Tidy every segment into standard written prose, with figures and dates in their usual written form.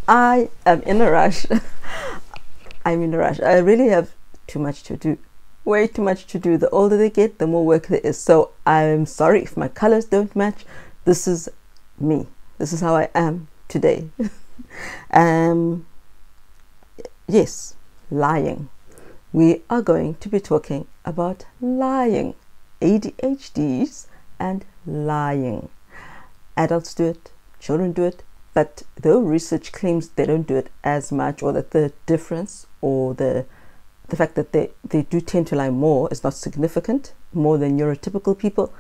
I am in a rush. I'm in a rush. I really have too much to do. Way too much to do. The older they get, the more work there is. So I'm sorry if my colors don't match. This is me. This is how I am today. Yes, lying. We are going to be talking about lying. ADHDs and lying. Adults do it, children do it, but though research claims they don't do it as much, or that the difference or the fact that they do tend to lie more is not significant, more than neurotypical people,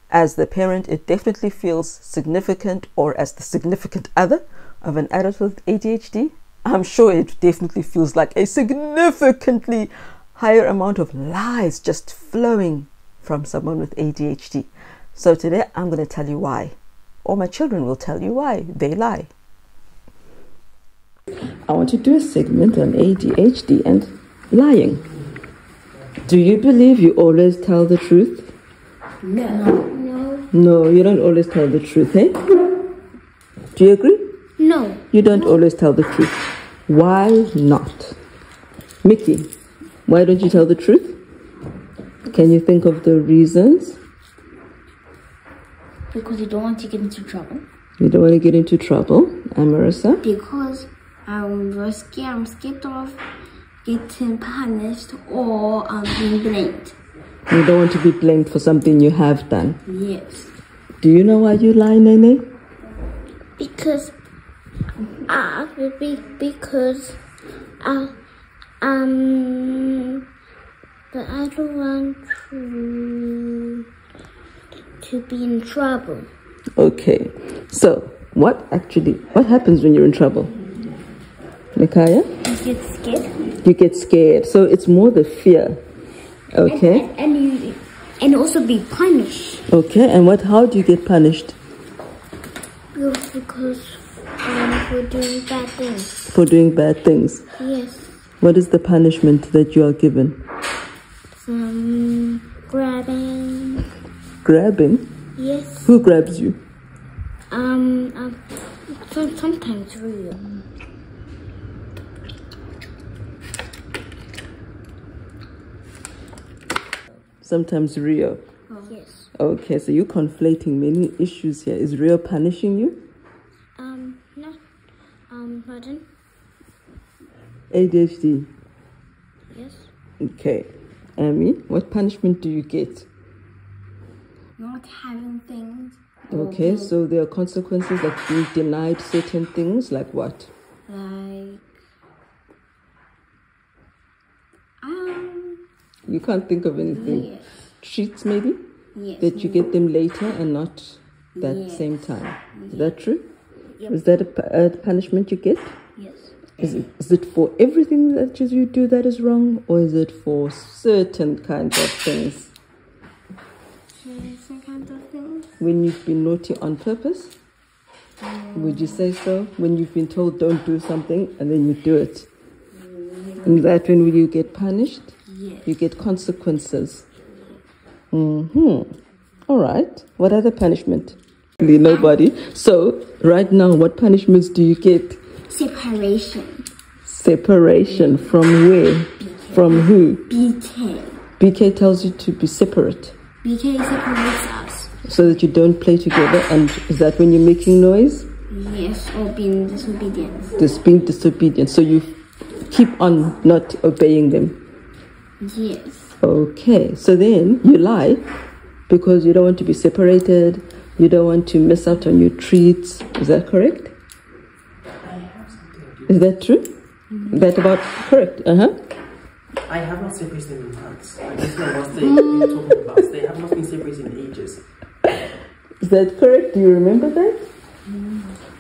as the parent it definitely feels significant, or as the significant other of an adult with ADHD, I'm sure it definitely feels like a significantly higher amount of lies just flowing from someone with ADHD. So today I'm going to tell you why, or my children will tell you why they lie. I want to do a segment on ADHD and lying. Do you believe you always tell the truth? No. No, you don't always tell the truth, eh? Do you agree? No. You don't always tell the truth. Why not? Mickey, why don't you tell the truth? Can you think of the reasons? Because you don't want to get into trouble. You don't want to get into trouble. And Marissa? Because I'm scared of getting punished or being blamed. You don't want to be blamed for something you have done. Yes. Do you know why you lie, Nene? Because but I don't want to be in trouble. Okay. So, what happens when you're in trouble? Nikaya? You get scared. You get scared. So it's more the fear. Okay. And also be punished. Okay. And how do you get punished? Because for doing bad things. For doing bad things. Yes. What is the punishment that you are given? Grabbing. Grabbing? Yes. Who grabs you? Sometimes real. Sometimes Rio. Yes. Okay, so you're conflating many issues here. Is Rio punishing you? No. Pardon? ADHD. Yes. Okay. Amy, what punishment do you get? Not having things. Okay, so there are consequences like being denied certain things, like what? Like, You can't think of anything. yes. Treats maybe? Yes. That you get them later and not that Yes. same time. Is that true? Yep. Is that a punishment you get? Yes. Is it for everything that you do that is wrong, or is it for certain kinds of things? Certain kinds of things. When you've been naughty on purpose? Would you say so? When you've been told don't do something and then you do it? And that when you get punished? Yes. You get consequences. All right. What other punishment? Nobody. So, right now, what punishments do you get? Separation. Separation. From where? From who? BK. BK tells you to be separate. BK separates us. So that you don't play together. And is that when you're making noise? Yes, or being disobedient. Just being disobedient. So you keep on not obeying them. Yes. Okay. So then you lie because you don't want to be separated. You don't want to miss out on your treats. Is that correct? Is that true? That about correct? I have not separated them in months. I just know what you're talking about. They have not been separated in ages. Is that correct? Do you remember that?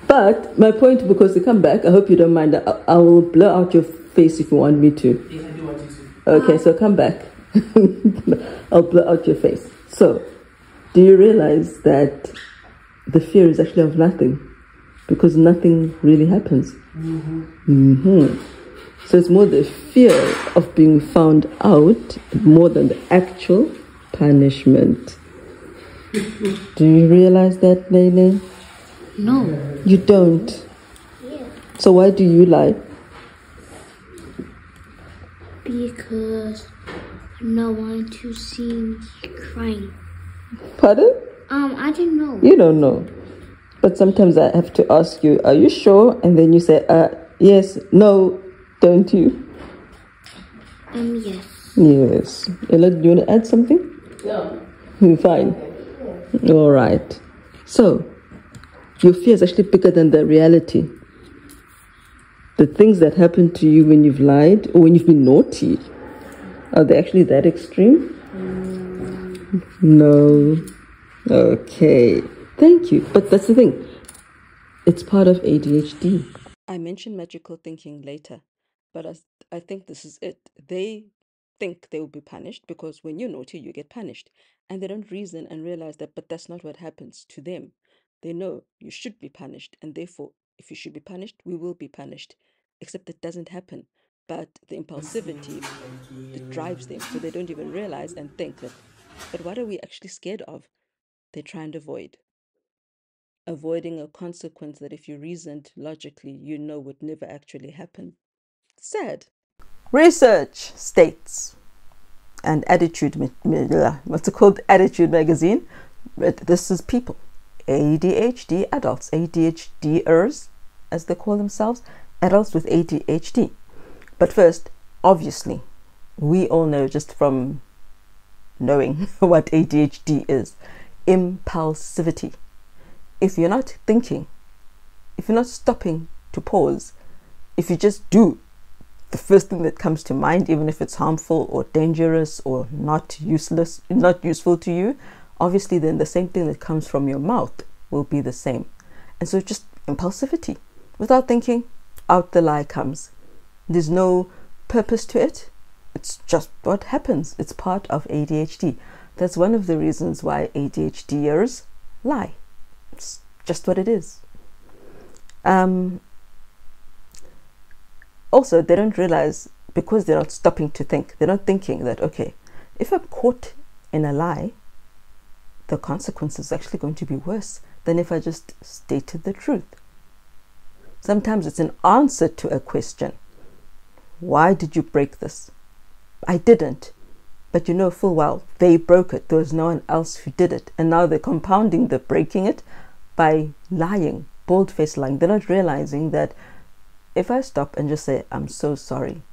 But my point, because you come back, I hope you don't mind. I will blur out your face if you want me to. Yes, I do want you to. Okay, so come back. I'll blur out your face. So, do you realize that the fear is actually of nothing? Because nothing really happens. So it's more the fear of being found out more than the actual punishment. Do you realize that, Lele? No. You don't? Yeah. So why do you lie? Because I don't want to see me crying. Pardon? I didn't know. You don't know. But sometimes I have to ask you, are you sure? And then you say, yes, no, don't you? Yes. Yes. Ella, do you want to add something? No. Fine. All right. So, your fear is actually bigger than the reality. The things that happen to you when you've lied or when you've been naughty, are they actually that extreme? No. Okay. Thank you. But that's the thing. It's part of ADHD. I mentioned magical thinking later, but I think this is it. They think they will be punished because when you're naughty, you get punished. And they don't reason and realize that, but that's not what happens to them. They know you should be punished, and therefore, if you should be punished, we will be punished. Except that doesn't happen. But the impulsivity, it drives them, so they don't even realize and think that, but what are we actually scared of? They try and avoiding a consequence that if you reasoned logically, you know would never actually happen. Sad. Research states, and what's it called? Attitude magazine. This is people, ADHD adults, ADHDers, as they call themselves, adults with ADHD. But first, obviously, we all know just from knowing what ADHD is, impulsivity. If you're not thinking, if you're not stopping to pause, if you just do the first thing that comes to mind, even if it's harmful or dangerous or not useful to you, obviously then the same thing that comes from your mouth will be the same. And so just impulsivity. Without thinking, out the lie comes. There's no purpose to it. It's just what happens. It's part of ADHD. That's one of the reasons why ADHDers lie. It's just what it is. Also, they don't realize, because they're not stopping to think, they're not thinking that, okay, if I'm caught in a lie, the consequence is actually going to be worse than if I just stated the truth. Sometimes it's an answer to a question. Why did you break this? I didn't. But you know full well they broke it. There was no one else who did it. And now they're compounding the breaking it by lying, bold-faced lying. They're not realizing that if I stop and just say, I'm so sorry,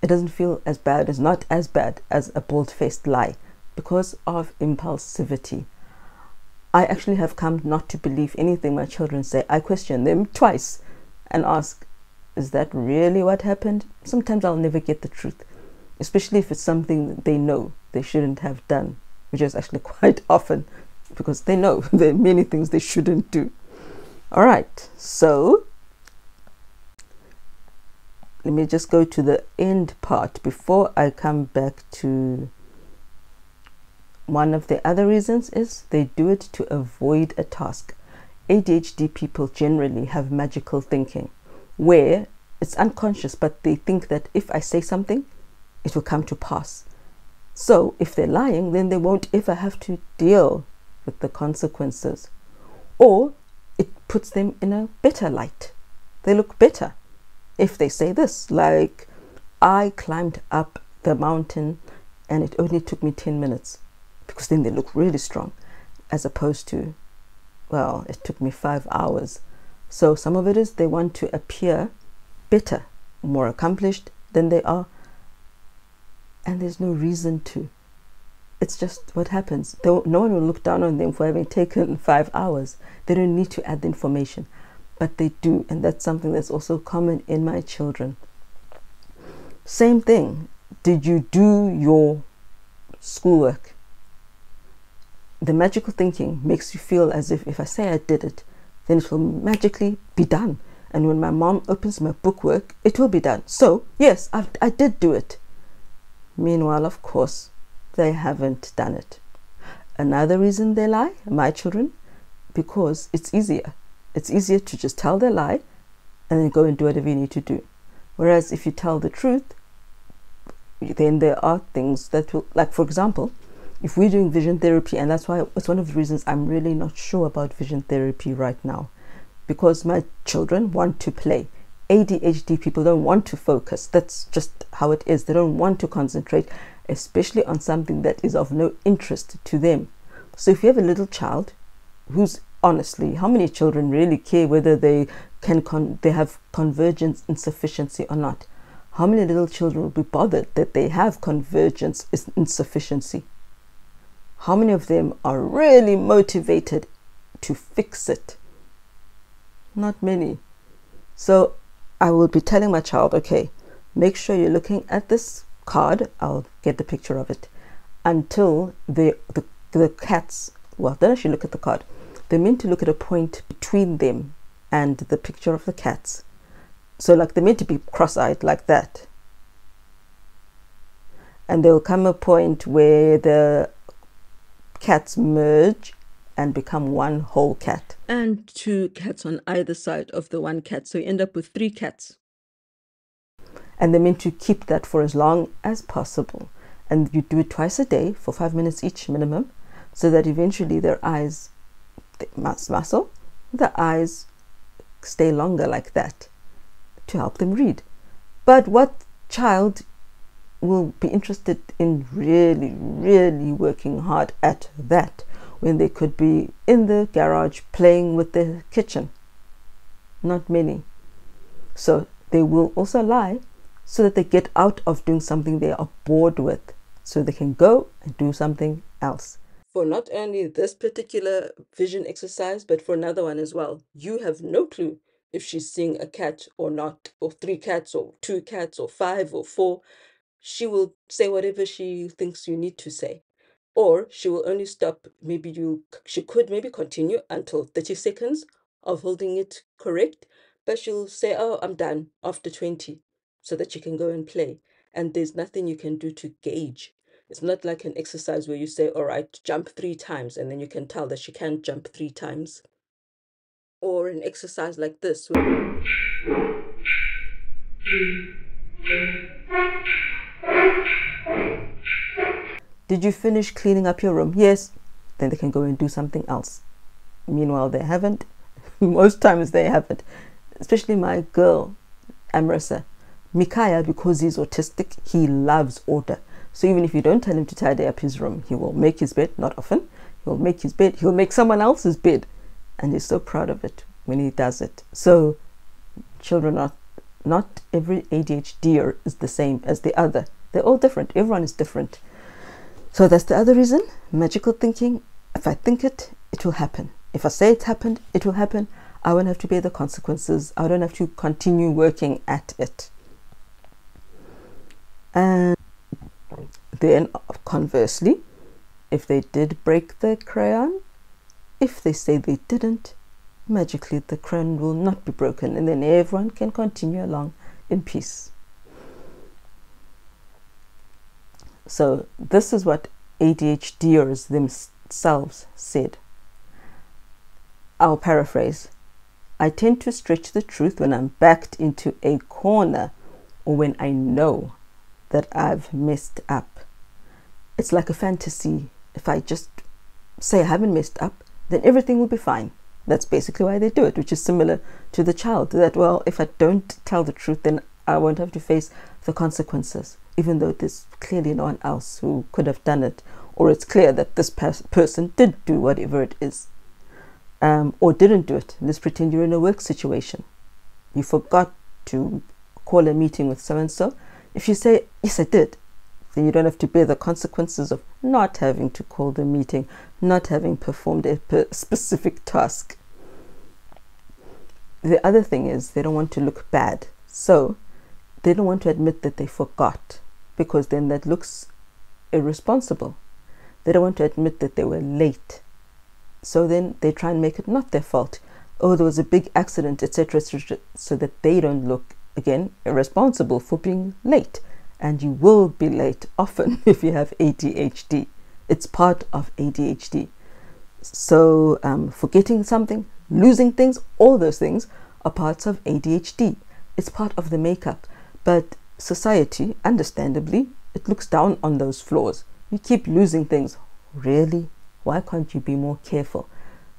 it doesn't feel as bad, it's not as bad as a bold-faced lie because of impulsivity. I actually have come not to believe anything my children say. I question them twice and ask, is that really what happened? Sometimes I'll never get the truth, especially if it's something that they know they shouldn't have done, which is actually quite often because they know there are many things they shouldn't do. All right, so let me just go to the end part before I come back to one of the other reasons is they do it to avoid a task. ADHD people generally have magical thinking where it's unconscious, but they think that if I say something, it will come to pass. So if they're lying, then they won't ever have to deal with the consequences. Or it puts them in a better light. They look better if they say this, like, I climbed up the mountain and it only took me 10 minutes, because then they look really strong, as opposed to, well, it took me 5 hours. So some of it is they want to appear better, more accomplished than they are, and there's no reason to. It's just what happens. No one will look down on them for having taken 5 hours. They don't need to add the information, but they do, and that's something that's also common in my children. Same thing. Did you do your schoolwork? The magical thinking makes you feel as if I say I did it, then it will magically be done. And when my mom opens my bookwork, it will be done. So, yes, I did do it. Meanwhile, of course, they haven't done it. Another reason they lie, my children, because it's easier. It's easier to just tell the lie and then go and do whatever you need to do. Whereas if you tell the truth, then there are things that will, like for example, if we're doing vision therapy, and that's why it's one of the reasons I'm really not sure about vision therapy right now, because my children want to play. ADHD people don't want to focus. That's just how it is. They don't want to concentrate, especially on something that is of no interest to them. So if you have a little child who's, honestly, how many children really care whether they have convergence insufficiency or not? How many little children will be bothered that they have convergence insufficiency? How many of them are really motivated to fix it? Not many. So I will be telling my child, okay, make sure you're looking at this card. I'll get the picture of it until the cats, well, don't actually look at the card. They're meant to look at a point between them and the picture of the cats. So like they're meant to be cross-eyed like that. And there will come a point where the cats merge and become one whole cat. And two cats on either side of the one cat. So you end up with 3 cats. And they're meant to keep that for as long as possible. And you do it twice a day for 5 minutes each minimum, so that eventually their eyes, muscle, the eyes stay longer like that to help them read. But what child will be interested in really working hard at that when they could be in the garage playing with the kitchen? Not many. So they will also lie so that they get out of doing something they are bored with, so they can go and do something else. For not only this particular vision exercise, but for another one as well. You have no clue if she's seeing a cat or not, or 3 cats or 2 cats or 5 or 4. She will say whatever she thinks you need to say. Or she will only stop, she could maybe continue until 30 seconds of holding it correct, but she'll say, oh, I'm done after 20, so that you can go and play. And there's nothing you can do to gauge. It's not like an exercise where you say, all right, jump 3 times, and then you can tell that she can't jump 3 times. Or an exercise like this. Did you finish cleaning up your room? Yes. Then they can go and do something else. Meanwhile, they haven't. Most times they haven't. Especially my girl, Amrisa. Mikaya, because he's autistic, he loves order. So even if you don't tell him to tidy up his room, he will make his bed. Not often. He'll make his bed. He'll make someone else's bed. And he's so proud of it when he does it. So children are not every ADHDer is the same as the other. They're all different. Everyone is different. So that's the other reason. Magical thinking. If I think it, it will happen. If I say it's happened, it will happen. I won't have to bear the consequences. I don't have to continue working at it. And then conversely, if they did break the crayon, if they say they didn't, magically the crayon will not be broken, and then everyone can continue along in peace. So this is what ADHDers themselves said. I'll paraphrase. I tend to stretch the truth when I'm backed into a corner or when I know that I've messed up. It's like a fantasy. If I just say I haven't messed up, then everything will be fine. That's basically why they do it, which is similar to the child. That, well, if I don't tell the truth, then I won't have to face the consequences, even though there's clearly no one else who could have done it, or it's clear that this person did do whatever it is, or didn't do it. Let's pretend you're in a work situation. You forgot to call a meeting with so-and-so. If you say, yes, I did, then you don't have to bear the consequences of not having to call the meeting, not having performed a specific task. The other thing is they don't want to look bad. So they don't want to admit that they forgot, because then that looks irresponsible. They don't want to admit that they were late. So then they try and make it not their fault. Oh, there was a big accident, etc., so that they don't look, again, irresponsible for being late. And you will be late often if you have ADHD. It's part of ADHD. So forgetting something, losing things, all those things are parts of ADHD. It's part of the makeup. But society, understandably, it looks down on those flaws. You keep losing things. Really? Why can't you be more careful?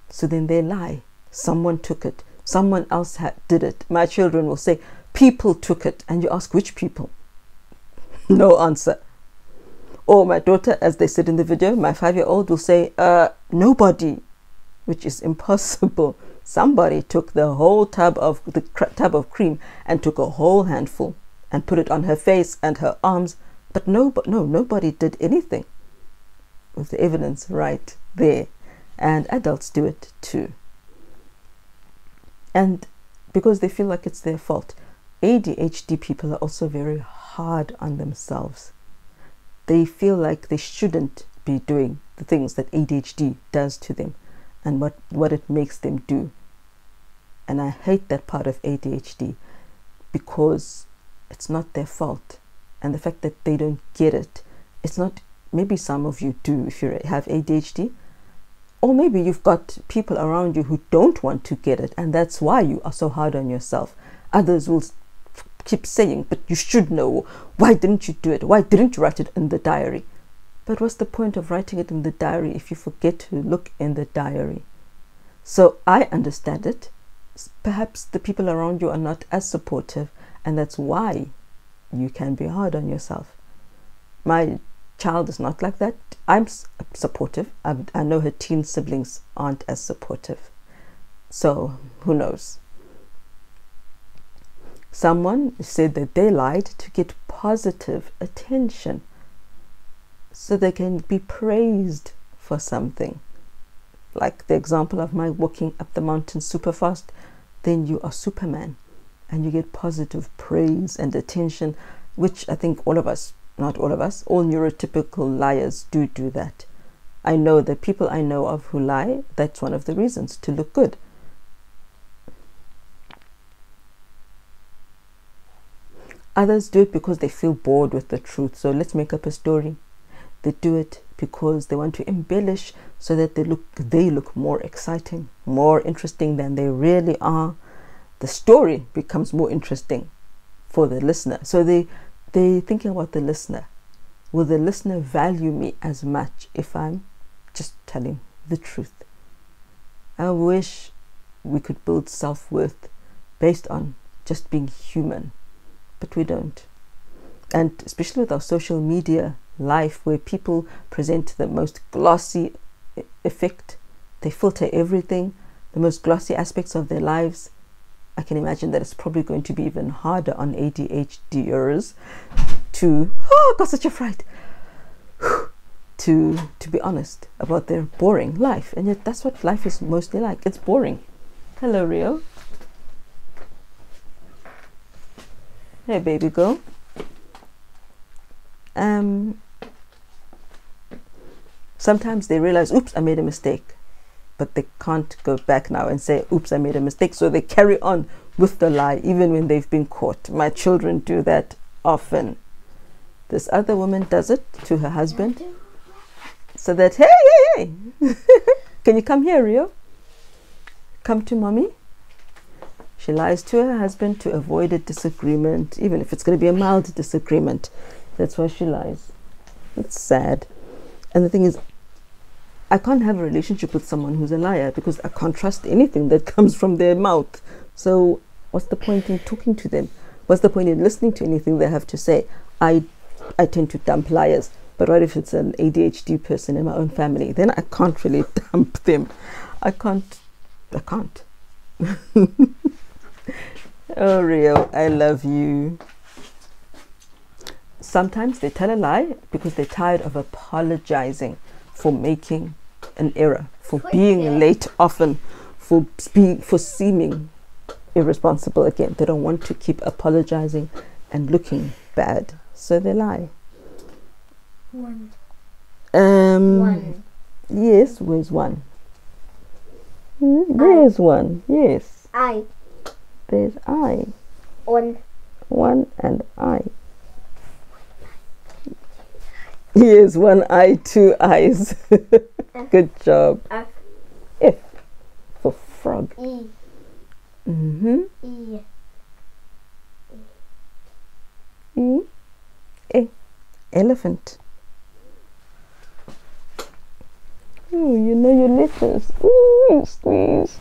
So then they lie. Someone took it. someone else did it. My children will say, people took it. And you ask, which people? No answer. Or my daughter, as they said in the video, my 5-year-old will say, nobody, which is impossible. Somebody took the whole tub of cream and took a whole handful and put it on her face and her arms. But nobody did anything, with the evidence right there. And adults do it too. And because they feel like it's their fault. ADHD people are also very hard on themselves. They feel like they shouldn't be doing the things that ADHD does to them and what it makes them do. And I hate that part of ADHD, because it's not their fault. And the fact that they don't get it, it's not, maybe some of you do if you have ADHD, or maybe you've got people around you who don't want to get it, and that's why you are so hard on yourself. Others will keep saying, but you should know. Why didn't you do it? Why didn't you write it in the diary? But what's the point of writing it in the diary if you forget to look in the diary? So I understand it. Perhaps the people around you are not as supportive, and that's why you can be hard on yourself. My child is not like that. I'm supportive. I know her teen siblings aren't as supportive. So who knows? Someone said that they lied to get positive attention, so they can be praised for something. Like the example of my walking up the mountain super fast, then you are Superman and you get positive praise and attention, which I think all of us, not all of us, all neurotypical liars do that. I know that people I know of who lie, that's one of the reasons, to look good. Others do it because they feel bored with the truth. So let's make up a story. They do it because they want to embellish so that they look more exciting, more interesting than they really are. The story becomes more interesting for the listener. So they're thinking about the listener. Will the listener value me as much if I'm just telling the truth? I wish we could build self-worth based on just being human, but we don't. And especially with our social media life, where people present the most glossy effect, they filter everything, the most glossy aspects of their lives. I can imagine that it's probably going to be even harder on ADHDers to, oh, got such a fright, to be honest about their boring life. And yet that's what life is mostly like. It's boring. Hello, Rio. Hey, baby girl. Sometimes they realize, oops, I made a mistake, but they can't go back now and say, oops, I made a mistake. So they carry on with the lie even when they've been caught. My children do that often. This other woman does it to her husband, so that, hey, can you come here, Rio? Come to mommy. She lies to her husband to avoid a disagreement, even if it's going to be a mild disagreement. That's why she lies. It's sad. And the thing is, I can't have a relationship with someone who's a liar, because I can't trust anything that comes from their mouth. So what's the point in talking to them? What's the point in listening to anything they have to say? I tend to dump liars. But what if it's an ADHD person in my own family? Then I can't really dump them. I can't. Oh, Rio, I love you. Sometimes they tell a lie because they're tired of apologizing for making an error, for being late often, for seeming irresponsible again. They don't want to keep apologizing and looking bad, so they lie. One. Yes, where's one? There's one. Yes. I. There's I. One. One and I. Yes, one eye, two eyes. Good job. F. F for frog. E. E. E. E. Elephant. Oh, you know your letters. Ooh, squeeze.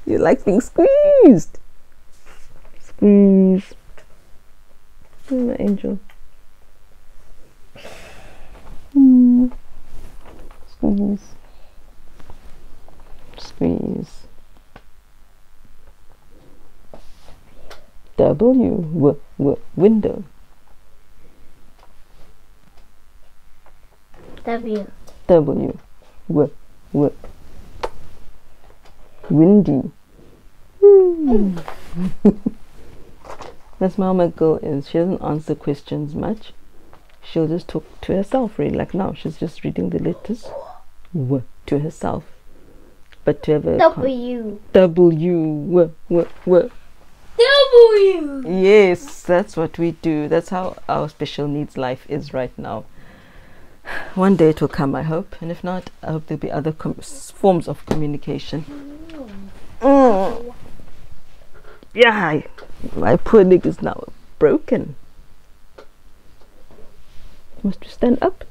You like being squeezed. Squeeze. Oh, my angel. Squeeze. Squeeze. Window. Windy. That's how my girl is. She doesn't answer questions much. She'll just talk to herself, really. Like now, she's just reading the letters to herself. But to have a W. Yes, that's what we do. That's how our special needs life is right now. One day it will come, I hope. And if not, I hope there'll be other forms of communication. Yeah, my poor leg is now broken. Must we stand up?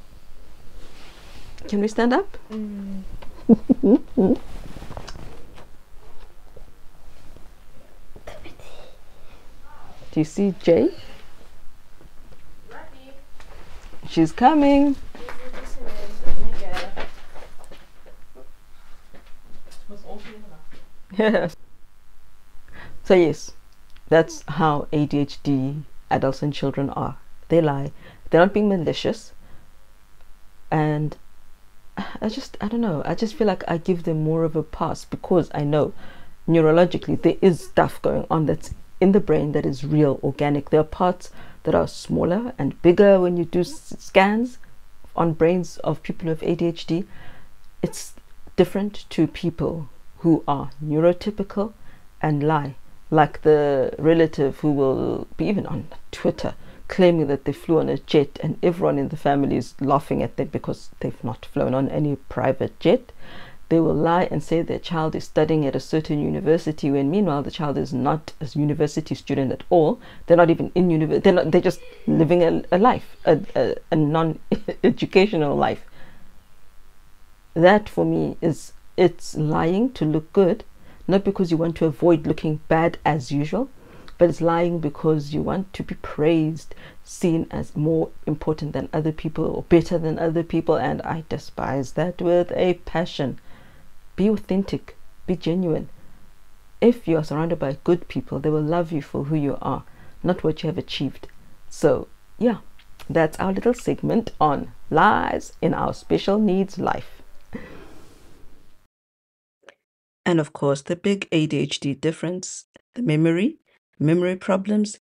Can we stand up? Do you see Jay? She's coming. Yes. So yes, that's how ADHD adults and children are. They lie. They're not being malicious. And I don't know. I just feel like I give them more of a pass because I know neurologically there is stuff going on that's in the brain that is real, organic. There are parts that are smaller and bigger when you do scans on brains of people who have ADHD. It's different to people who are neurotypical and lie, like the relative who will be even on Twitter claiming that they flew on a jet and everyone in the family is laughing at them because they've not flown on any private jet. They will lie and say their child is studying at a certain university when meanwhile the child is not a university student at all. They're not even in university. They're just living a life, a non-educational life. That for me it's lying to look good, not because you want to avoid looking bad as usual, but it's lying because you want to be praised, seen as more important than other people or better than other people, and I despise that with a passion. Be authentic, be genuine. If you are surrounded by good people, they will love you for who you are, not what you have achieved. So yeah, that's our little segment on lies in our special needs life. And of course, the big ADHD difference, the memory problems.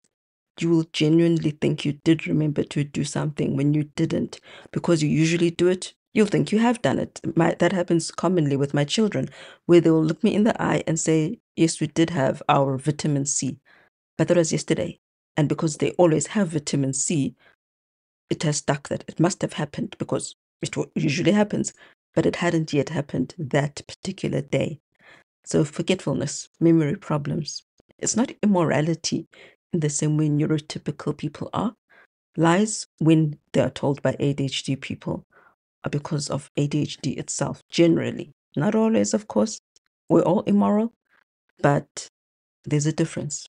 You will genuinely think you did remember to do something when you didn't. Because you usually do it, you'll think you have done it. That happens commonly with my children, where they will look me in the eye and say, yes, we did have our vitamin C, but that was yesterday. And because they always have vitamin C, it has stuck that it must have happened because it usually happens, but it hadn't yet happened that particular day. So forgetfulness, memory problems. It's not immorality in the same way neurotypical people are. Lies, when they are told by ADHD people, are because of ADHD itself, generally. Not always, of course. We're all immoral, but there's a difference.